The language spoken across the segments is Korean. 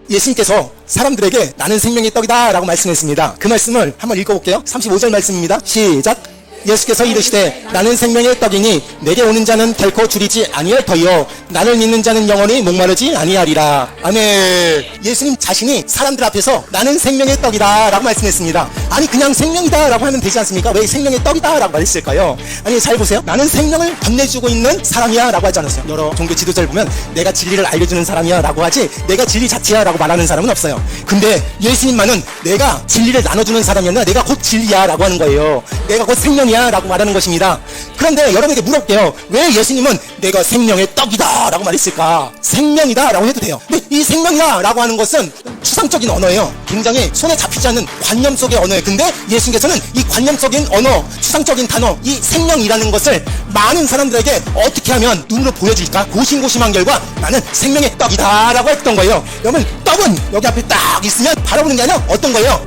예수님께서 사람들에게 나는 생명의 떡이다 라고 말씀했습니다. 그 말씀을 한번 읽어볼게요. 35절 말씀입니다. 시작. 예수께서 이르시되 나는 생명의 떡이니 내게 오는 자는 결코 줄이지 아니할 터이요 나를 믿는 자는 영원히 목마르지 아니하리라. 아멘. 예수님 자신이 사람들 앞에서 나는 생명의 떡이다 라고 말씀했습니다. 아니 그냥 생명이다 라고 하면 되지 않습니까? 왜 생명의 떡이다 라고 말했을까요? 아니 잘 보세요. 나는 생명을 건네주고 있는 사람이야 라고 하지 않았어요. 여러 종교 지도자를 보면 내가 진리를 알려주는 사람이야 라고 하지 내가 진리 자체야 라고 말하는 사람은 없어요. 근데 예수님만은 내가 진리를 나눠주는 사람이 아니라 내가 곧 진리야 라고 하는 거예요. 내가 곧 생명이야 라고 말하는 것입니다. 그런데 여러분에게 물어볼게요. 왜 예수님은 내가 생명의 떡이다 라고 말했을까? 생명이다 라고 해도 돼요. 근데 이 생명이다 라고 하는 것은 추상적인 언어예요. 굉장히 손에 잡히지 않는 관념 속의 언어예요. 근데 예수님께서는 이 관념적인 언어, 추상적인 단어, 이 생명이라는 것을 많은 사람들에게 어떻게 하면 눈으로 보여줄까? 고심고심한 결과 나는 생명의 떡이다 라고 했던 거예요. 여러분 떡은 여기 앞에 딱 있으면 바라보는 게 아니라 어떤 거예요?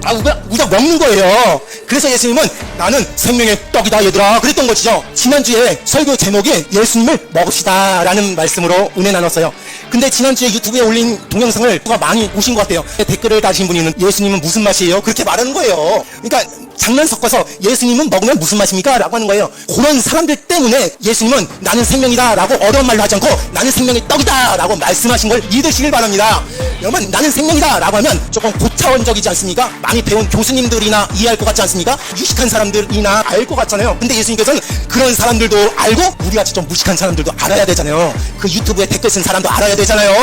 우리가 먹는 거예요. 그래서 예수님은 나는 생명의 떡이다 얘들아 그랬던 것이죠. 지난주에 설교 제목이 예수님을 먹읍시다 라는 말씀으로 은혜 나눴어요. 근데 지난주에 유튜브에 올린 동영상을 누가 많이 보신 것 같아요. 댓글을 다신 분이는 예수님은 무슨 맛이에요? 그렇게 말하는 거예요. 그러니까 장난 섞어서 예수님은 먹으면 무슨 맛입니까? 라고 하는 거예요. 그런 사람들 때문에 예수님은 나는 생명이다 라고 어려운 말로 하지 않고 나는 생명의 떡이다 라고 말씀하신 걸 믿으시길 바랍니다. 여러분 나는 생명이다 라고 하면 조금 고차원적이지 않습니까? 많이 배운 교수님들이나 이해할 것 같지 않습니까? 유식한 사람들이나 알 것 같잖아요. 근데 예수님께서는 그런 사람들도 알고 우리같이 좀 무식한 사람들도 알아야 되잖아요. 그 유튜브에 댓글 쓴 사람도 알아야 되잖아요.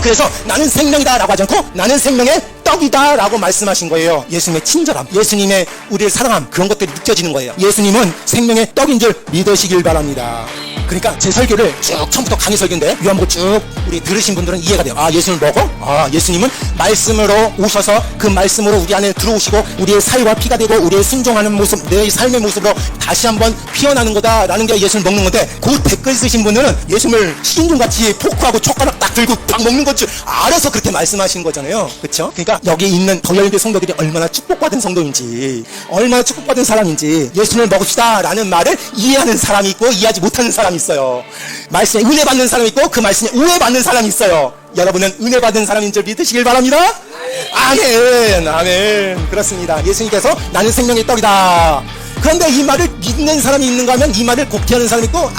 그래서 나는 생명이다 라고 하지 않고 나는 생명의 떡이다 라고 말씀하신 거예요. 예수님의 친절함, 예수님의 우리를 사랑함 그런 것들이 느껴지는 거예요. 예수님은 생명의 떡인 줄 믿으시길 바랍니다. 그러니까 제 설교를 쭉 처음부터 강의 설교인데 요한복음 쭉 우리 들으신 분들은 이해가 돼요. 아 예수님을 먹어? 아 예수님은 말씀으로 오셔서 그 말씀으로 우리 안에 들어오시고 우리의 살과 피가 되고 우리의 순종하는 모습 내 삶의 모습으로 다시 한번 피어나는 거다라는 게 예수를 먹는 건데 그 댓글 쓰신 분들은 예수님을 식인종같이 포크하고 젓가락 딱 들고 딱 먹는 것 줄 알아서 그렇게 말씀하신 거잖아요. 그렇죠? 그러니까 여기 있는 더열대 성도들이 얼마나 축복받은 성도인지 얼마나 축복받은 사람인지 예수님을 먹읍시다 라는 말을 이해하는 사람이 있고 이해하지 못하는 사람이 있어요. 말씀에 은혜 받는 사람이 있고 그 말씀에 오해 받는 사람이 있어요. 여러분은 은혜 받은 사람인 줄 믿으시길 바랍니다. 아멘. 아멘. 그렇습니다. 예수님께서 나는 생명의 떡이다. 그런데 이 말을 믿는 사람이 있는가 하면 이 말을 곡해하는 사람이 있고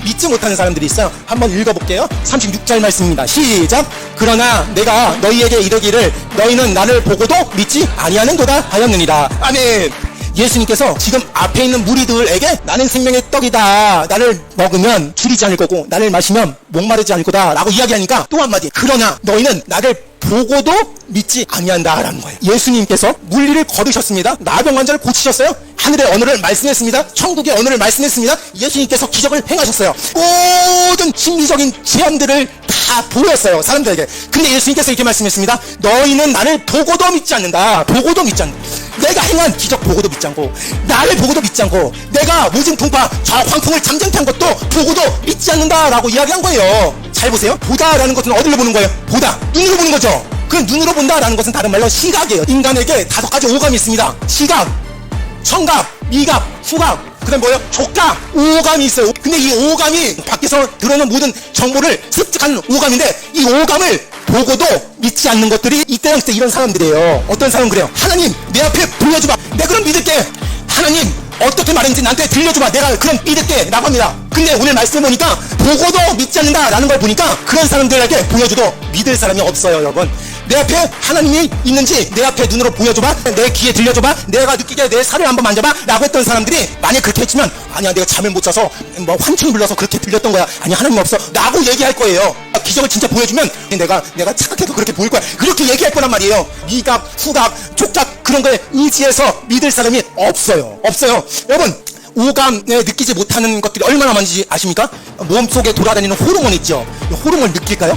믿지 못하는 사람들이 있어요. 한번 읽어볼게요. 36절 말씀입니다. 시작. 그러나 내가 너희에게 이르기를 너희는 나를 보고도 믿지 아니하는도다 하였느니라. 아멘. 예수님께서 지금 앞에 있는 무리들에게 나는 생명의 떡이다. 나를 먹으면 줄이지 않을 거고 나를 마시면 목마르지 않을 거다 라고 이야기하니까 또 한마디 그러나 너희는 나를 보고도 믿지 아니한다라는 거예요. 예수님께서 물리를 걸으셨습니다. 나병 환자를 고치셨어요. 하늘의 언어를 말씀했습니다. 천국의 언어를 말씀했습니다. 예수님께서 기적을 행하셨어요. 모든 심리적인 제한들을 다 보였어요. 사람들에게. 근데 예수님께서 이렇게 말씀했습니다. 너희는 나를 보고도 믿지 않는다. 보고도 믿지 않는다. 내가 행한 기적 보고도 믿지 않고 나를 보고도 믿지 않고 내가 무슨 풍파 저 황풍을 잠잠케 한 것도 보고도 믿지 않는다라고 이야기한 거예요. 잘 보세요. 보다라는 것은 어디로 보는 거예요? 보다. 눈으로 보는 거죠. 그 눈으로 본다라는 것은 다른 말로 시각이에요. 인간에게 5가지 오감이 있습니다. 시각, 청각, 미각, 후각, 그 다음 뭐예요? 촉각, 오감이 있어요. 근데 이 오감이 밖에서 들어오는 모든 정보를 습득하는 오감인데 이 오감을 보고도 믿지 않는 것들이 이때랑 그때 이런 사람들이에요. 어떤 사람은 그래요. 하나님 내 앞에 보여줘봐. 내가 그럼 믿을게. 하나님 어떻게 말했는지 나한테 들려줘봐. 내가 그럼 믿을게 라고 합니다. 근데 오늘 말씀 보니까 보고도 믿지 않는다 라는 걸 보니까 그런 사람들에게 보여줘도 믿을 사람이 없어요. 여러분 내 앞에 하나님이 있는지 내 앞에 눈으로 보여줘봐. 내 귀에 들려줘봐. 내가 느끼게 내 살을 한번 만져봐 라고 했던 사람들이 만약 그렇게 했지만 아니야 내가 잠을 못 자서 뭐 환청이 불러서 그렇게 들렸던 거야. 아니 하나님 없어 라고 얘기할 거예요. 기적을 진짜 보여주면 내가 착각해도 그렇게 보일 거야. 그렇게 얘기할 거란 말이에요. 미각, 후각, 촉각 그런 거에 의지해서 믿을 사람이 없어요. 여러분 오감에 느끼지 못하는 것들이 얼마나 많은지 아십니까? 몸속에 돌아다니는 호르몬 있죠. 호르몬 느낄까요?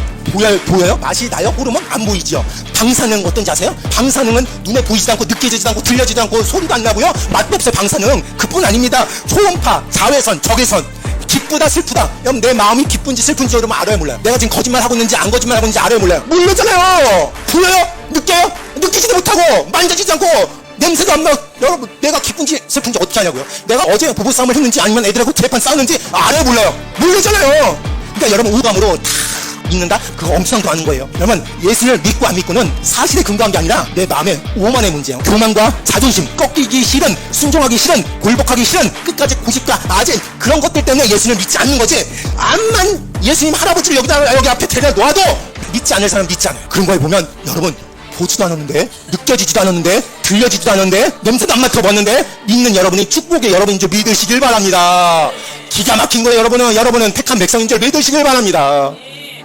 보여요? 맛이 나요? 호르몬? 안 보이죠. 방사능 어떤지 아세요? 방사능은 눈에 보이지도 않고 느껴지지도 않고 들려지지도 않고 소리도 안 나고요. 맛도 없어요. 방사능 그뿐 아닙니다. 초음파, 자외선, 적외선 기쁘다 슬프다. 여러분 내 마음이 기쁜지 슬픈지 여러분 알아요 몰라요? 내가 지금 거짓말하고 있는지 안 거짓말하고 있는지 알아요 몰라요? 모르잖아요. 보여요? 느껴요? 느끼지도 못하고 만져지지 않고 냄새도 안 나. 여러분 내가 기쁜지 슬픈지 어떻게 하냐고요? 내가 어제 부부싸움을 했는지 아니면 애들하고 재판 싸우는지 알아요 몰라요? 모르잖아요. 그러니까 여러분 오감으로 다 믿는다? 그거 엄청난 거 하는 거예요. 여러분, 예수를 믿고 안 믿고는 사실에 근거한 게 아니라 내 마음의 오만의 문제예요. 교만과 자존심, 꺾이기 싫은, 순종하기 싫은, 굴복하기 싫은, 끝까지 고집과 아재, 그런 것들 때문에 예수를 믿지 않는 거지. 암만 예수님 할아버지를 여기 앞에 데려 놔도 믿지 않을 사람 믿지 않아요. 그런 거에 보면 여러분, 보지도 않았는데, 느껴지지도 않았는데, 들려지지도 않았는데, 냄새도 안 맡아봤는데, 믿는 여러분이 축복의 여러분인 줄 믿으시길 바랍니다. 기가 막힌 거예요. 여러분은 택한 백성인 줄 믿으시길 바랍니다.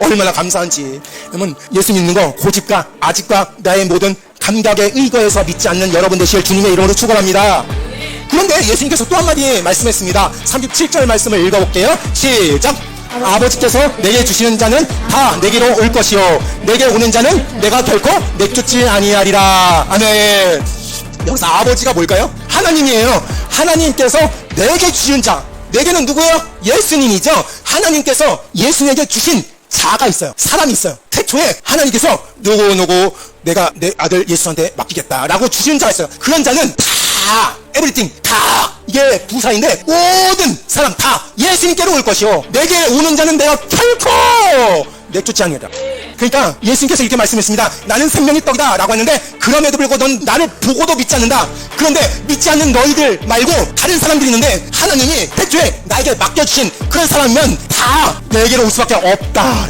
얼마나 감사한지. 여러분, 예수 믿는 거 고집과 아직과 나의 모든 감각에 의거해서 믿지 않는 여러분 되실 주님의 이름으로 축원합니다. 그런데 예수님께서 또 한마디 말씀했습니다. 37절 말씀을 읽어볼게요. 시작. 아버지께서 내게 주시는 자는 다 내게로 올 것이요 내게 오는 자는 내가 결코 내쫓지 아니하리라. 아멘. 여기서 아버지가 뭘까요? 하나님이에요. 하나님께서 내게 주신 자, 내게는 누구예요? 예수님이죠. 하나님께서 예수님에게 주신 자가 있어요. 사람이 있어요. 태초에 하나님께서 누구 내가 내 아들 예수한테 맡기겠다라고 주신 자가 있어요. 그런 자는 다 에브리띵 다 이게 부사인데 모든 사람 다 예수님께로 올 것이요 내게 오는 자는 내가 결코 내쫓지 않으리라. 그러니까 예수님께서 이렇게 말씀했습니다. 나는 생명의 떡이다 라고 했는데 그럼에도 불구하고 넌 나를 보고도 믿지 않는다. 그런데 믿지 않는 너희들 말고 다른 사람들이 있는데 하나님이 태초에 나에게 맡겨주신 그런 사람이면 다 내게로 올 수밖에 없다.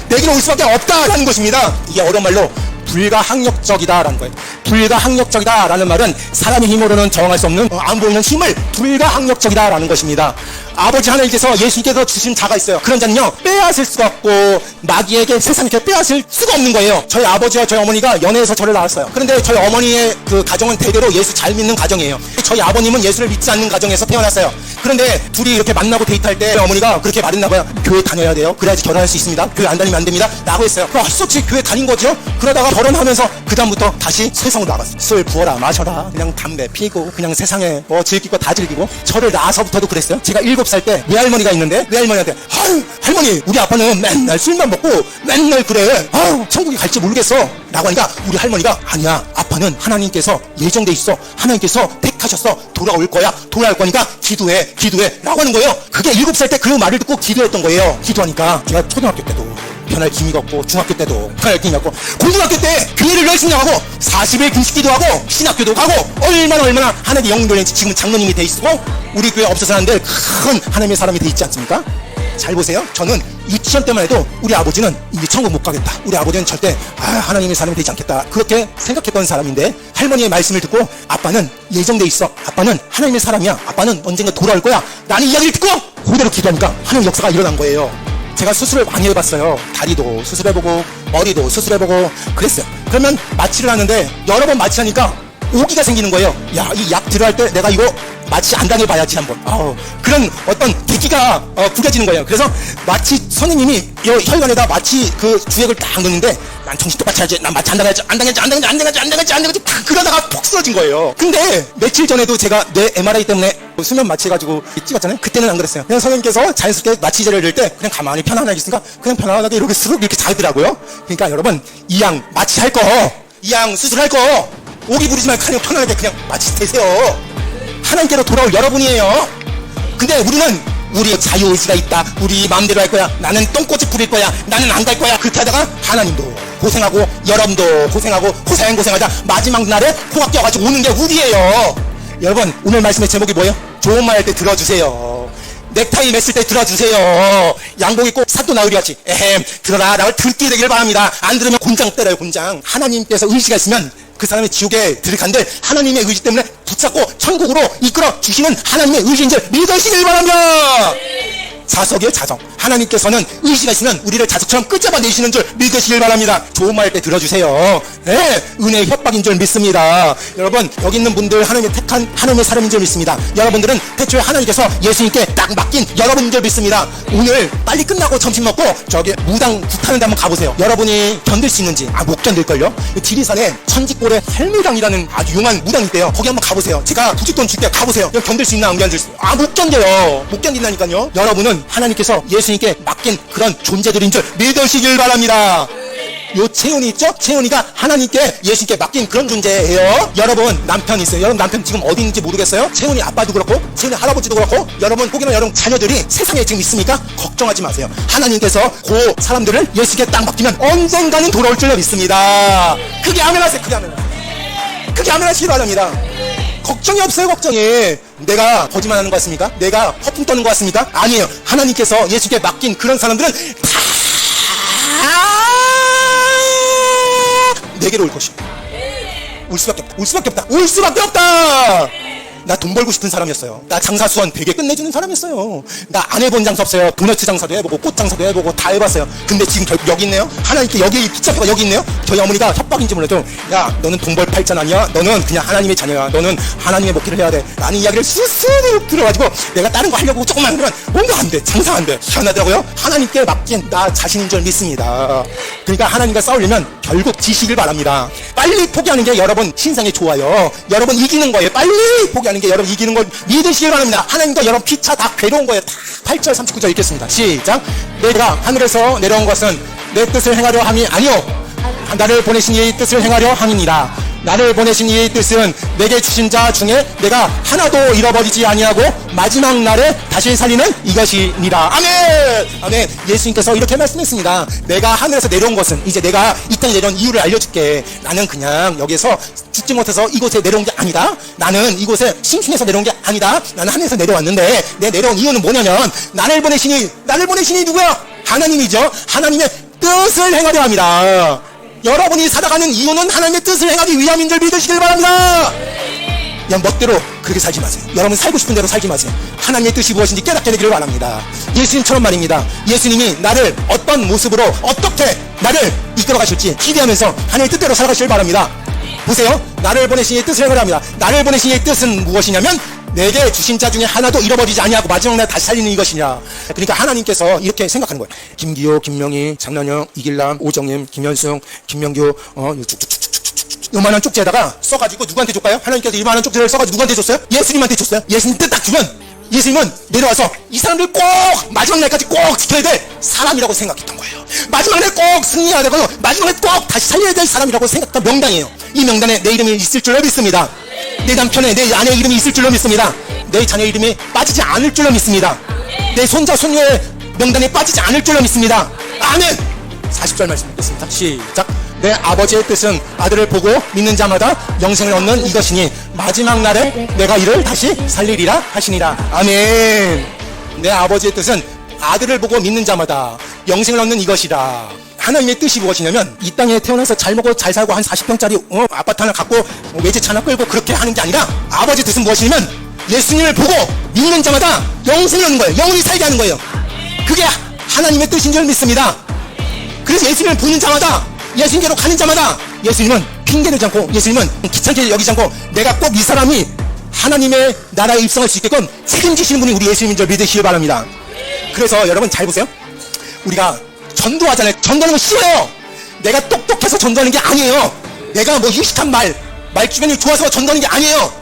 내게로 올 수밖에 없다라는 것입니다. 이게 어려운 말로 불가항력적이다라는 거예요. 불가항력적이다라는 말은 사람의 힘으로는 정할 수 없는 안 보이는 힘을 불가항력적이다라는 것입니다. 아버지 하나님께서 예수님께서 주신 자가 있어요. 그런 자는요 빼앗을 수가 없고 마귀에게 세상에 빼앗을 수가 없는 거예요. 저희 아버지와 저희 어머니가 연애해서 저를 낳았어요. 그런데 저희 어머니의 그 가정은 대대로 예수 잘 믿는 가정이에요. 저희 아버님은 예수를 믿지 않는 가정에서 태어났어요. 그런데 둘이 이렇게 만나고 데이트할 때 어머니가 그렇게 말했나 봐요. 교회 다녀야 돼요. 그래야지 결혼할 수 있습니다. 교회 안 다니면 안 됩니다 라고 했어요. 그럼 헛소치 교회 다닌 거죠. 그러다가 결혼하면서 그 다음부터 다시 세상으로 나갔어요. 술 부어라 마셔라 그냥 담배 피고 그냥 세상에 뭐 즐길 거 다 즐기고. 저를 낳아서부터도 그랬어요. 제가 7살 때 외할머니가 있는데 외할머니한테 할머니 우리 아빠는 맨날 술만 먹고 맨날 그래 천국에 갈지 모르겠어 라고 하니까 우리 할머니가 아니야 아빠는 하나님께서 예정돼 있어. 하나님께서 택하셨어. 돌아올 거야. 돌아올 거니까 기도해 라고 하는 거예요. 그게 7살 때 그 말을 듣고 기도했던 거예요. 기도하니까 제가 초등학교 때도 변할 기미 걷고 중학교 때도 변할 기미 걷고 고등학교 때 교회를 열심히 나가고 40일 금식기도 하고 신학교도 가고 얼마나 하나님의 영웅들인지 지금 장로님이 돼 있고 우리 교회 없어서 하는데 큰 하나님의 사람이 돼 있지 않습니까? 잘 보세요. 저는 유치원 때만 해도 우리 아버지는 이제 천국 못 가겠다. 우리 아버지는 절대 하나님의 사람이 되지 않겠다. 그렇게 생각했던 사람인데 할머니의 말씀을 듣고 아빠는 예정돼 있어. 아빠는 하나님의 사람이야. 아빠는 언젠가 돌아올 거야. 라는 이야기를 듣고 그대로 기도하니까 하나님 역사가 일어난 거예요. 제가 수술을 많이 해봤어요. 다리도 수술해보고 머리도 수술해보고 그랬어요. 그러면 마취를 하는데 여러 번 마취하니까 오기가 생기는 거예요. 야, 이 약 들어갈 때 내가 이거 마취 안 당해봐야지 한번. 그런 어떤 계기가 구겨지는 거예요. 그래서 마취 선생님이 혈관에다 마취 그 주액을 딱 넣는데 난 정신 똑바로 차야지. 난 마취 안 당해야지. 그러다가 폭 쓰러진 거예요. 근데 며칠 전에도 제가 내 MRI 때문에 수면 마취해가지고 찍었잖아요. 그때는 안 그랬어요. 그냥 선생님께서 자연스럽게 마취제를 넣을 때 그냥 가만히 편안하게 있으니까 그냥 편안하게 이렇게 스르륵 이렇게 자더라고요. 그러니까 여러분 이양 마취할 거, 이양 수술할 거 오기 부리지 말고 그냥 편안하게 그냥 마취 되세요. 하나님께로 돌아올 여러분이에요. 근데 우리는 우리의 자유의지가 있다. 우리 마음대로 할 거야. 나는 똥꼬집 부릴 거야. 나는 안 갈 거야. 그렇게 하다가 하나님도 고생하고 여러분도 고생하고 고생하다 마지막 날에 코가 껴가지고 오는 게 우리예요. 여러분 오늘 말씀의 제목이 뭐예요? 좋은 말 할 때 들어주세요. 넥타이 맸을 때 들어주세요. 양복 입고 사또 나으리 같이 들어라 라고 들게 되길 바랍니다. 안 들으면 곤장 때려요. 곤장. 하나님께서 의지가 있으면 그 사람의 지옥에 들어간들 하나님의 의지 때문에 붙잡고 천국으로 이끌어 주시는 하나님의 의지인 줄 믿으시길 바랍니다. 자석이에요. 자석. 하나님께서는 의지가 있으면 우리를 자석처럼 끝잡아내시는 줄 믿으시길 바랍니다. 좋은 말 할 때 들어주세요. 네, 은혜의 협박인 줄 믿습니다. 여러분 여기 있는 분들 하나님의 택한 하나님의 사람인 줄 믿습니다. 여러분들은 태초에 하나님께서 예수님께 딱 맡긴 여러분인 줄 믿습니다. 오늘 빨리 끝나고 점심 먹고 저기 무당 굿하는 데 한번 가보세요. 여러분이 견딜 수 있는지. 못 견딜걸요. 지리산에 천지골에 할미당이라는 아주 유명한 무당이 있대요. 거기 한번 가보세요. 제가 부짓돈 줄게요. 가보세요. 견딜 수 있나 안 견딜 수 있나. 못 견뎌요. 못 견딘다니까요. 여러분은 하나님께서 예수님께 맡긴 그런 존재들인 줄 믿으시길 바랍니다. 요 채훈이 있죠? 채훈이가 하나님께 예수님께 맡긴 그런 존재예요. 여러분 남편 있어요. 여러분 남편 지금 어디 있는지 모르겠어요? 채훈이 아빠도 그렇고 채훈이 할아버지도 그렇고 여러분 혹여나 여러분 자녀들이 세상에 지금 있습니까? 걱정하지 마세요. 하나님께서 그 사람들을 예수님께 딱 맡기면 언젠가는 돌아올 줄로 믿습니다. 크게 아멘 하세요. 크게 아멘 하세요. 크게 아멘 하시기 바랍니다. 걱정이 없어요. 걱정이. 내가 거짓말하는 것 같습니까? 내가 허풍 떠는 것 같습니까? 아니에요. 하나님께서 예수님께 맡긴 그런 사람들은 다 내게로 올 것이야. 올 수밖에 없다. 올 수밖에 없다. 올 수밖에 없다. 나 돈 벌고 싶은 사람이었어요. 나 장사 수완 되게 끝내주는 사람이었어요. 나 안 해본 장사 없어요. 도너츠 장사도 해보고 꽃 장사도 해보고 다 해봤어요. 근데 지금 결국 여기 있네요. 하나님께 여기 붙잡혀가 여기 있네요. 저희 어머니가 협박인지 몰라도 야 너는 돈 벌 팔자 아니야. 너는 그냥 하나님의 자녀야. 너는 하나님의 목회를 해야 돼. 라는 이야기를 스스로 들어가지고 내가 다른 거 하려고 조금만 하면 뭔가 안 돼. 장사 안 돼. 희한하더라고요. 하나님께 맡긴 나 자신인 줄 믿습니다. 그러니까 하나님과 싸우려면 결국 지시길 바랍니다. 빨리 포기하는 게 여러분 신상에 좋아요. 여러분 이기는 거예요. 빨리 포기하는 게 여러분 이기는 걸 믿으시길 바랍니다. 하나님과 여러분 피차 다 괴로운 거예요. 다 8절 39절 읽겠습니다. 시작. 내가 하늘에서 내려온 것은 내 뜻을 행하려 함이 아니요 나를 보내신 이의 뜻을 행하려 함이니라. 나를 보내신 이의 뜻은 내게 주신 자 중에 내가 하나도 잃어버리지 아니하고 마지막 날에 다시 살리는 이것이니라. 아멘. 아멘. 예수님께서 이렇게 말씀했습니다. 내가 하늘에서 내려온 것은 이제 내가 이 땅에 내려온 이유를 알려줄게. 나는 그냥 여기서 죽지 못해서 이곳에 내려온 게 아니다. 나는 이곳에 심심해서 내려온 게 아니다. 나는 하늘에서 내려왔는데 내 내려온 이유는 뭐냐면 나를 보내시니 누구야? 하나님이죠. 하나님의 뜻을 행하려 합니다. 여러분이 살아가는 이유는 하나님의 뜻을 행하기 위함인 줄 믿으시길 바랍니다. 그냥 멋대로 그렇게 살지 마세요. 여러분 살고 싶은 대로 살지 마세요. 하나님의 뜻이 무엇인지 깨닫게 되기를 바랍니다. 예수님처럼 말입니다. 예수님이 나를 어떤 모습으로 어떻게 나를 이끌어 가실지 기대하면서 하나님의 뜻대로 살아가시길 바랍니다. 보세요. 나를 보내신 이의 뜻을 행하려 합니다. 나를 보내신 이의 뜻은 무엇이냐면 내게 주신 자 중에 하나도 잃어버리지 아니하고 마지막 날 다시 살리는 이것이냐. 그러니까 하나님께서 이렇게 생각하는 거예요. 김기호, 김명희, 장난영, 이길남, 오정임, 김현승, 김명규, 쭉쭉쭉쭉쭉쭉 요만한 쪽지에다가 써가지고 누구한테 줬까요? 하나님께서 이만한 쪽지를 써가지고 누구한테 줬어요? 예수님한테 줬어요. 예수님 뜻 딱 주면 예수님은 내려와서 이 사람들 꼭 마지막 날까지 꼭 지켜야 될 사람이라고 생각했던 거예요. 마지막 날 꼭 승리해야 되고 마지막 날 꼭 다시 살려야 될 사람이라고 생각했던 명단이에요. 이 명단에 내 이름이 있을 줄로 믿습니다. 내 남편에 내 아내 이름이 있을 줄로 믿습니다. 내 자녀 이름이 빠지지 않을 줄로 믿습니다. 내 손자 손녀의 명단에 빠지지 않을 줄로 믿습니다. 아멘. 40절 말씀 읽겠습니다. 시작. 내 아버지의 뜻은 아들을 보고 믿는 자마다 영생을 얻는 이것이니 마지막 날에 내가 이를 다시 살리리라 하시니라. 아멘. 내 아버지의 뜻은 아들을 보고 믿는 자마다 영생을 얻는 이것이라. 하나님의 뜻이 무엇이냐면 이 땅에 태어나서 잘 먹고 잘 살고 한 40평짜리 아파트 하나 갖고 외제차 하나 끌고 그렇게 하는 게 아니라 아버지의 뜻은 무엇이냐면 예수님을 보고 믿는 자마다 영생을 얻는 거예요. 영원히 살게 하는 거예요. 그게 하나님의 뜻인 줄 믿습니다. 그래서 예수님을 보는 자마다 예수님께로 가는 자마다 예수님은 핑계대지 않고 예수님은 귀찮게 여기지 않고 내가 꼭 이 사람이 하나님의 나라에 입성할 수 있게끔 책임지시는 분이 우리 예수님인 줄 믿으시기 바랍니다. 그래서 여러분 잘 보세요. 우리가 전도하잖아요. 전도하는 건 쉬워요. 내가 똑똑해서 전도하는 게 아니에요. 내가 뭐 유식한 말 주변이 좋아서 전도하는 게 아니에요.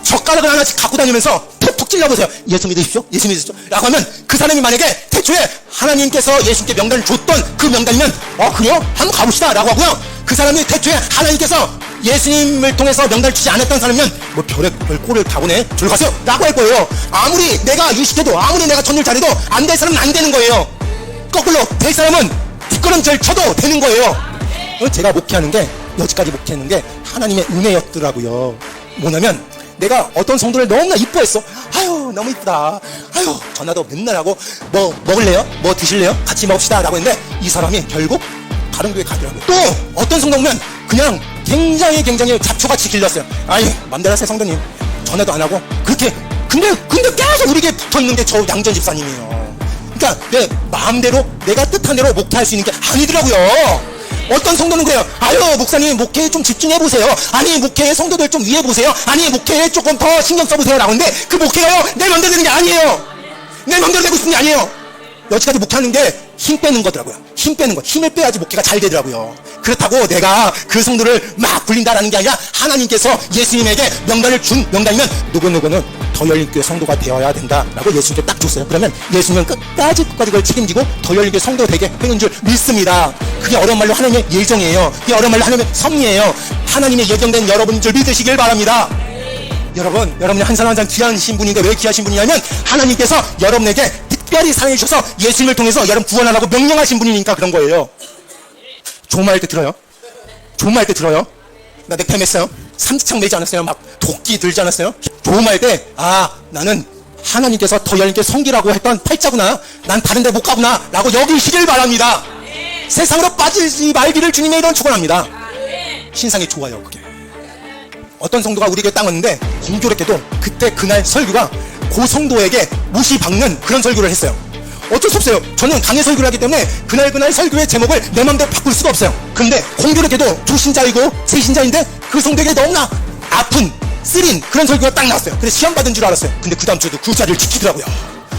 젓가락을 하나씩 갖고 다니면서 톡톡 찔러보세요. 예수 믿으십시오. 예수 믿으십시오. 라고 하면 그 사람이 만약에 태초에 하나님께서 예수님께 명단을 줬던 그 명단이면 그래요? 한번 가봅시다 라고 하고요. 그 사람이 태초에 하나님께서 예수님을 통해서 명단을 주지 않았던 사람이면 뭐 별의 꼴을 다 보네. 저리 가세요 라고 할 거예요. 아무리 내가 유식해도 아무리 내가 전도를 잘해도 안 될 사람은 안 되는 거예요. 거꾸로 될 사람은 뒷걸음질 쳐도 되는 거예요. 제가 목회하는 게 여지까지 목회하는 게 하나님의 은혜였더라고요. 뭐냐면 내가 어떤 성도를 너무나 이뻐했어. 아유 너무 이쁘다. 아유 전화도 맨날 하고 뭐 먹을래요? 뭐 드실래요? 같이 먹읍시다 라고 했는데 이 사람이 결국 다른 교회 가더라고요. 또 어떤 성도 보면 그냥 굉장히 잡초같이 길렀어요. 아유 맘대로 하세요 성도님. 전화도 안 하고 그렇게 근데 계속 우리에게 붙어있는 게 저 양전 집사님이에요. 그러니까 내 마음대로 내가 뜻한 대로 목회할 수 있는 게 아니더라고요. 어떤 성도는 그래요. 아유 목사님 목회에 좀 집중해보세요. 아니 목회에 성도들 좀 위해보세요. 아니 목회에 조금 더 신경 써보세요 라고 하는데 그 목회가요 내 맘대로 되는 게 아니에요. 내 맘대로 되고 싶은 게 아니에요. 여기까지 목회하는 게 힘 빼는 거더라고요. 힘 빼는 거. 힘을 빼야지 목회가 잘 되더라고요. 그렇다고 내가 그 성도를 막 굴린다라는 게 아니라 하나님께서 예수님에게 명단을 준 명단이면 누구누구는 더 열린 교회 성도가 되어야 된다라고 예수님께 딱 줬어요. 그러면 예수님은 끝까지 그걸 책임지고 더 열린 교회 성도 되게 해놓은 줄 믿습니다. 그게 어려운 말로 하나님의 예정이에요. 그게 어려운 말로 하나님의 섭리예요. 하나님의 예정된 여러분인 줄 믿으시길 바랍니다. 여러분이 한 사람 한 사람 귀하신 분인데 왜 귀하신 분이냐면 하나님께서 여러분에게 특별히 사랑해 주셔서 예수님을 통해서 여러분 구원하라고 명령하신 분이니까 그런 거예요. 좋은 말 할 때 들어요? 좋은 말 할 때 들어요? 나 넥타이 맸어요? 삼지창 매지 않았어요? 막 도끼 들지 않았어요? 좋은 말 할 때 나는 하나님께서 더 열린게 성기라고 했던 팔자구나. 난 다른 데 못 가구나 라고 여기시길 바랍니다. 세상으로 빠지지 말기를 주님의 이런 축원합니다. 신상이 좋아요. 그게 어떤 성도가 우리 교회 땅 왔는데 공교롭게도 그때 그날 설교가 그 성도에게 무시박는 그런 설교를 했어요. 어쩔 수 없어요. 저는 강의 설교를 하기 때문에 그날 설교의 제목을 내 맘대로 바꿀 수가 없어요. 근데 공교롭게도 조신자이고 세신자인데 그 성도에게 너무나 아픈 쓰린 그런 설교가 딱 나왔어요. 그래서 시험 받은 줄 알았어요. 근데 그 다음 주에도 그 자리를 지키더라고요.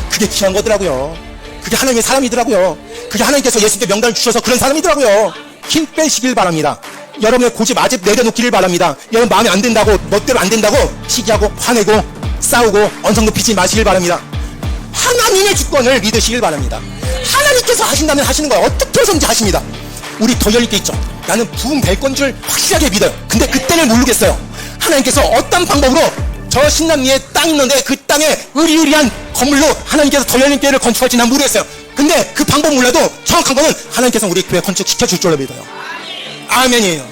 그게 귀한 거더라고요. 그게 하나님의 사람이더라고요. 그게 하나님께서 예수님께 명단을 주셔서 그런 사람이더라고요. 힘 빼시길 바랍니다. 여러분의 고집 아집 내려놓기를 바랍니다. 여러분 마음에 안 든다고 멋대로 안 된다고 시기하고 화내고 싸우고 언성 높이지 마시길 바랍니다. 하나님의 주권을 믿으시길 바랍니다. 하나님께서 하신다면 하시는 거예요. 어떻게 해서든지 하십니다. 우리 더 열릴 게 있죠. 나는 부흥 될 건 줄 확실하게 믿어요. 근데 그때는 모르겠어요. 하나님께서 어떤 방법으로 저 신남 위에 땅 있는데 그 땅에 의리의리한 건물로 하나님께서 더 열린 교회를 건축할지 난 모르겠어요. 근데 그 방법 몰라도 정확한 거는 하나님께서 우리 교회 건축시켜줄 줄로 믿어요. 아멘이에요.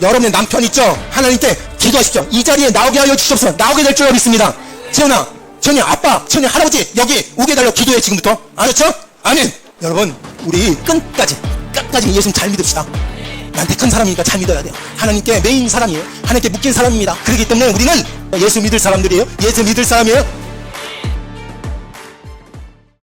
여러분의 남편 있죠? 하나님께 기도하십시오. 이 자리에 나오게 하여 주시옵소서. 나오게 될 줄로 믿습니다. 재훈아, 재훈이 아빠, 재훈이 할아버지 여기 오게 달라고 기도해 지금부터. 알았죠? 아멘. 여러분 우리 끝까지 예수님 잘 믿읍시다. 난 택한 사람이니까 잘 믿어야 돼요. 하나님께 메인 사람이에요. 하나님께 묶인 사람입니다. 그렇기 때문에 우리는 예수 믿을 사람들이에요. 예수 믿을 사람이에요.